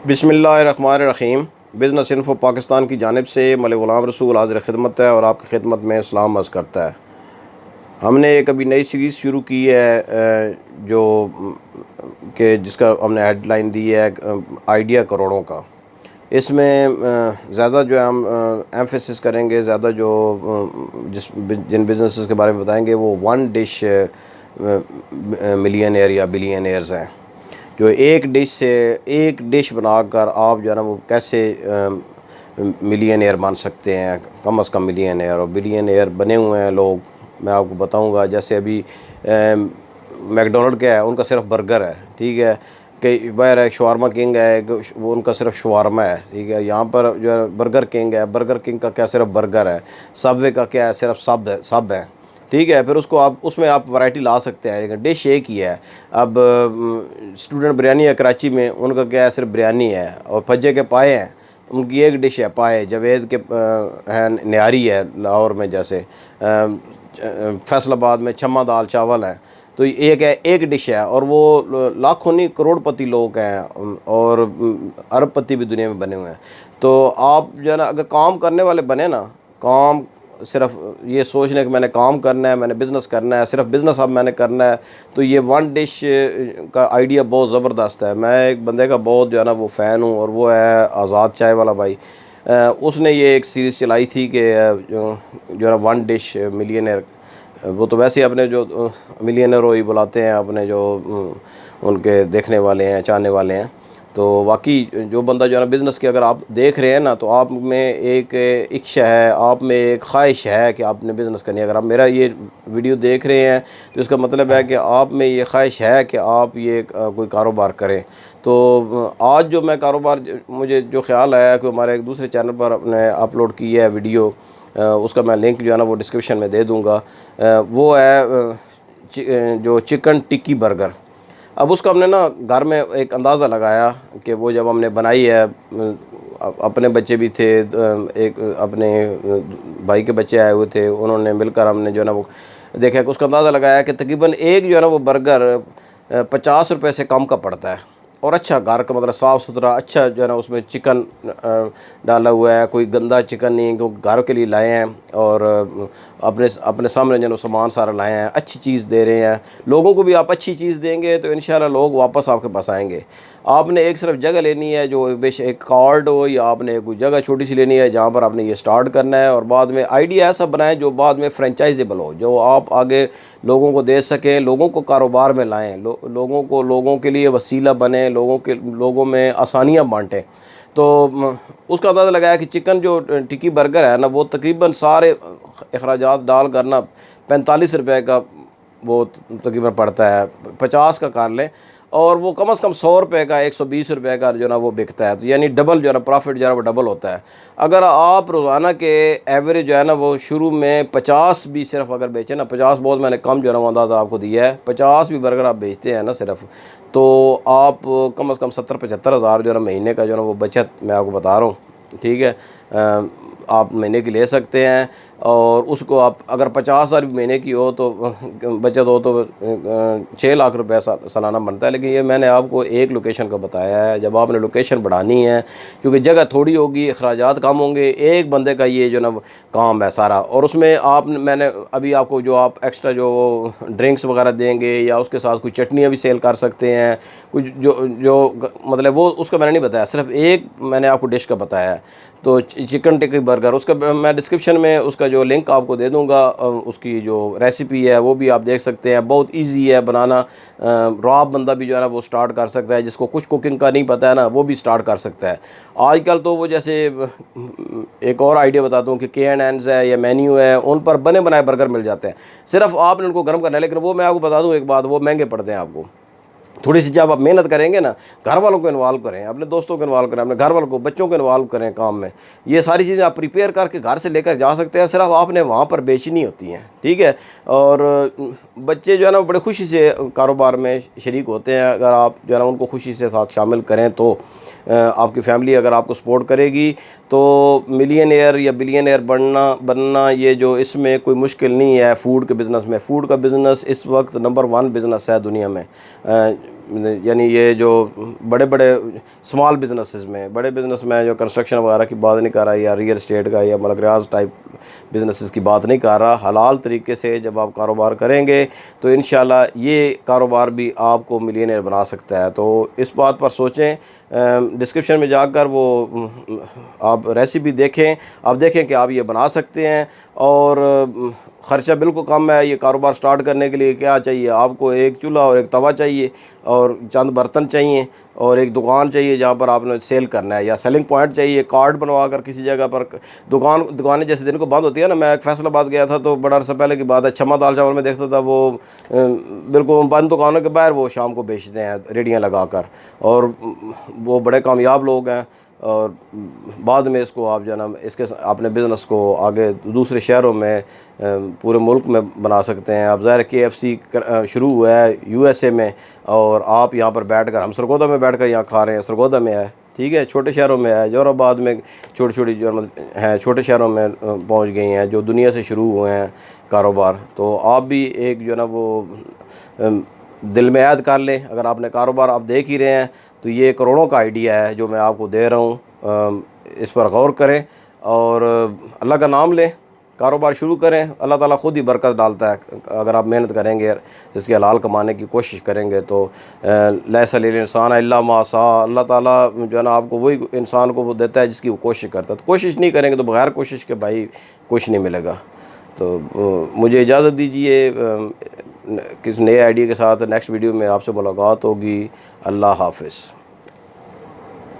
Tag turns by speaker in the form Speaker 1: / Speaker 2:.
Speaker 1: बिस्मिल्लाहिर्रहमानिर्रहीम। Business info Pakistan की जानिब से मलिक ग़ुलाम रसूल हाज़िर खिदमत है और आपकी खिदमत में सलाम अर्ज़ करता है। हमने एक अभी नई सीरीज़ शुरू की है जो कि जिसका हमने हेडलाइन दी है आइडिया करोड़ों का। इसमें ज़्यादा जो है हम एम्फेसिस करेंगे, ज़्यादा जो जिन बिज़नेसेस के बारे में बताएंगे वो वन डिश मिलियनेयर या बिलियनेयर्स हैं, जो एक डिश बनाकर आप जो है ना वो कैसे मिलियनेयर बन सकते हैं, कम अज़ कम मिलियनेयर और बिलियनेयर बने हुए हैं लोग। मैं आपको बताऊंगा। जैसे अभी मैकडोनल्ड क्या है, उनका सिर्फ बर्गर है, ठीक है। कि बाहर एक शवारमा किंग है, वो उनका सिर्फ शवारमा है, ठीक है। यहाँ पर जो है बर्गर किंग है, बर्गर किंग का क्या सिर्फ बर्गर है। सबवे का क्या है, सिर्फ सब है, ठीक है। फिर उसको आप उसमें आप वैरायटी ला सकते हैं, लेकिन डिश एक ही है। अब स्टूडेंट बिरयानी है कराची में, उनका क्या है, सिर्फ बिरयानी है। और फज्जे के पाए हैं, उनकी एक डिश है पाए। जावेद के हैं न्यारी है लाहौर में, जैसे फैसलाबाद में छम्मा दाल चावल हैं। तो एक है, एक डिश है, और वो लाखों नहीं करोड़पति लोग हैं और अरबपति भी दुनिया में बने हुए हैं। तो आप जो है ना, अगर काम करने वाले बने ना, काम सिर्फ ये सोचने कि मैंने काम करना है, मैंने बिज़नेस करना है, सिर्फ बिज़नेस अब मैंने करना है, तो ये वन डिश का आइडिया बहुत ज़बरदस्त है। मैं एक बंदे का बहुत जो है ना वो फ़ैन हूँ, और वो है आज़ाद चाय वाला भाई। उसने ये एक सीरीज़ चलाई थी कि जो है ना वन डिश मिलियनेयर। वो तो वैसे ही अपने जो मिलियनर ही बुलाते हैं, अपने जो उनके देखने वाले हैं, चाहने वाले हैं। तो वाकई जो बंदा जो है ना बिज़नेस की अगर आप देख रहे हैं ना, तो आप में एक इच्छा है, आप में एक ख्वाहिश है कि आपने बिज़नेस करनी है। अगर आप मेरा ये वीडियो देख रहे हैं तो इसका मतलब है कि आप में ये ख्वाहिश है कि आप ये कोई कारोबार करें। तो आज जो मैं कारोबार, मुझे जो ख्याल आया कि हमारे एक दूसरे चैनल पर अपने अपलोड की है वीडियो, उसका मैं लिंक जो है ना वो डिस्क्रिप्शन में दे दूँगा। वो है जो चिकन टिक्की बर्गर। अब उसका हमने ना घर में एक अंदाज़ा लगाया कि वो जब हमने बनाई है, अपने बच्चे भी थे, एक अपने भाई के बच्चे आए हुए थे, उन्होंने मिलकर हमने जो है ना वो देखा कि उसका अंदाज़ा लगाया कि तकरीबन एक जो है ना वो बर्गर 50 रुपये से कम का पड़ता है। और अच्छा घर का मतलब साफ़ सुथरा अच्छा जो है ना उसमें चिकन डाला हुआ है, कोई गंदा चिकन नहीं, क्योंकि घर के लिए लाए हैं। और अपने अपने सामने जो है सामान सारा लाए हैं, अच्छी चीज़ दे रहे हैं। लोगों को भी आप अच्छी चीज़ देंगे तो इंशाल्लाह लोग वापस आपके पास आएंगे। आपने एक सिर्फ जगह लेनी है, जो बेशक एक कार्ड हो, या आपने कोई जगह छोटी सी लेनी है जहाँ पर आपने ये स्टार्ट करना है, और बाद में आइडिया ऐसा बनाएं जो बाद में फ्रेंचाइजेबल हो, जो आप आगे लोगों को दे सकें, लोगों को कारोबार में लाएं, लोगों के लिए वसीला बने, लोगों में आसानियाँ बांटें। तो उसका अंदाज़ा लगाया कि चिकन जो टिक्की बर्गर है ना, वो तकरीबन सारे अखराजात डाल कर ना 45 रुपये का वो तकरीबन पड़ता है। 50 का कर लें, और वो कम से कम 100 रुपये का, 120 रुपये का जो है ना वो बिकता है। तो यानी डबल जो है ना प्रॉफिट जो है वो डबल होता है। अगर आप रोज़ाना के एवरेज जो है ना वो शुरू में 50 भी सिर्फ अगर बेचें ना, 50 बहुत मैंने कम जो है ना वो अंदाज़ा आपको दिया है, 50 भी बर्गर आप बेचते हैं ना सिर्फ, तो आप कम से कम 70-75 हज़ार जो है ना महीने का जो है ना वो बचत मैं आपको बता रहा हूँ, ठीक है। आप महीने की ले सकते हैं, और उसको आप अगर 50 हज़ार भी महीने की हो तो बचत हो तो 6 लाख रुपए सालाना बनता है। लेकिन ये मैंने आपको एक लोकेशन का बताया है। जब आपने लोकेशन बढ़ानी है, क्योंकि जगह थोड़ी होगी, अखराजात कम होंगे, एक बंदे का ये जो ना काम है सारा। और उसमें मैंने अभी आपको जो आप एक्स्ट्रा जो ड्रिंक्स वगैरह देंगे, या उसके साथ कुछ चटनियाँ भी सेल कर सकते हैं, कुछ जो मतलब वो उसका मैंने नहीं बताया, सिर्फ एक मैंने आपको डिश का बताया है। तो चिकन टिक्की बर्गर, उसका मैं डिस्क्रिप्शन में उसका जो लिंक आपको दे दूंगा। उसकी जो रेसिपी है वो भी आप देख सकते हैं, बहुत इजी है बनाना। रॉ बंदा भी जो है ना वो स्टार्ट कर सकता है, जिसको कुछ कुकिंग का नहीं पता है ना, वो भी स्टार्ट कर सकता है। आजकल तो वो जैसे एक और आइडिया बताता हूँ कि KNNs है या मेन्यू है, उन पर बने बनाए बर्गर मिल जाते हैं, सिर्फ आपने उनको गर्म करना है। लेकिन वो मैं आपको बता दूँ एक बात, वो महंगे पड़ते हैं आपको। थोड़ी सी जब आप मेहनत करेंगे ना, घर वालों को इन्वॉल्व करें, अपने दोस्तों को इन्वॉल्व करें, अपने घर वालों को, बच्चों को इन्वॉल्व करें काम में, ये सारी चीज़ें आप प्रिपेयर करके घर से लेकर जा सकते हैं। सिर्फ आपने वहाँ पर बेचनी होती हैं, ठीक है। और बच्चे जो है ना बड़े खुशी से कारोबार में शरीक होते हैं। अगर आप जो है ना उनको खुशी से साथ शामिल करें तो आपकी फैमिली अगर आपको सपोर्ट करेगी तो मिलियनेयर या बिलियनेयर बनना ये जो इसमें कोई मुश्किल नहीं है। फूड के बिज़नेस में, फूड का बिज़नेस इस वक्त नंबर 1 बिज़नेस है दुनिया में। यानी ये जो बड़े बड़े स्मॉल बिजनेसेस में, बड़े बिजनेस में जो कंस्ट्रक्शन वगैरह की बात नहीं कर रहा, या रियल एस्टेट का या मलकराज टाइप बिजनेसेस की बात नहीं कर रहा, हलाल तरीके से जब आप कारोबार करेंगे तो इंशाल्लाह ये कारोबार भी आपको मिलियनेयर बना सकता है। तो इस बात पर सोचें, डिस्क्रिप्शन में जाकर वो आप रेसिपी देखें, आप देखें कि आप ये बना सकते हैं। और ख़र्चा बिल्कुल कम है। ये कारोबार स्टार्ट करने के लिए क्या चाहिए आपको, एक चूल्हा और एक तवा चाहिए और चंद बर्तन चाहिए और एक दुकान चाहिए जहाँ पर आपने सेल करना है, या सेलिंग पॉइंट चाहिए, कार्ड बनवा कर किसी जगह पर। दुकानें जैसे दिन को बंद होती है ना, मैं एक फैसलाबाद गया था तो बड़ा अर्सा पहले की बात है, छम्मा दाल चावल में देखता था वो बिल्कुल बंद दुकानों के बाहर वो शाम को बेचते हैं रेडियाँ लगा कर, और वो बड़े कामयाब लोग हैं। और बाद में इसको आप जो है ना इसके अपने बिज़नेस को आगे दूसरे शहरों में पूरे मुल्क में बना सकते हैं। अब ज़ाहिर KFC शुरू हुआ है USA में, और आप यहाँ पर बैठकर, हम सरगोदा में बैठकर यहाँ खा रहे हैं, सरगोदा में है, ठीक है, छोटे शहरों में है, जोराबाद में छोटी छोटी जो हैं छोटे शहरों में पहुँच गई हैं जो दुनिया से शुरू हुए हैं कारोबार। तो आप भी एक जो है ना वो दिल में ऐद कर लें, अगर आपने कारोबार आप देख ही रहे हैं तो ये करोड़ों का आइडिया है जो मैं आपको दे रहा हूँ। इस पर गौर करें और अल्लाह का नाम लें, कारोबार शुरू करें। अल्लाह ताला ख़ुद ही बरकत डालता है अगर आप मेहनत करेंगे, इसके हलाल कमाने की कोशिश करेंगे। तो लैसल इंसान इल्ला मा सा, अल्लाह ताला जो है ना आपको वही इंसान को वो देता है जिसकी वो कोशिश करता है। तो कोशिश नहीं करेंगे तो बग़ैर कोशिश के भाई कुछ नहीं मिलेगा। तो मुझे इजाज़त दीजिए, किस नए आइडिया के साथ नेक्स्ट वीडियो में आपसे मुलाकात होगी। अल्लाह हाफ़िज़।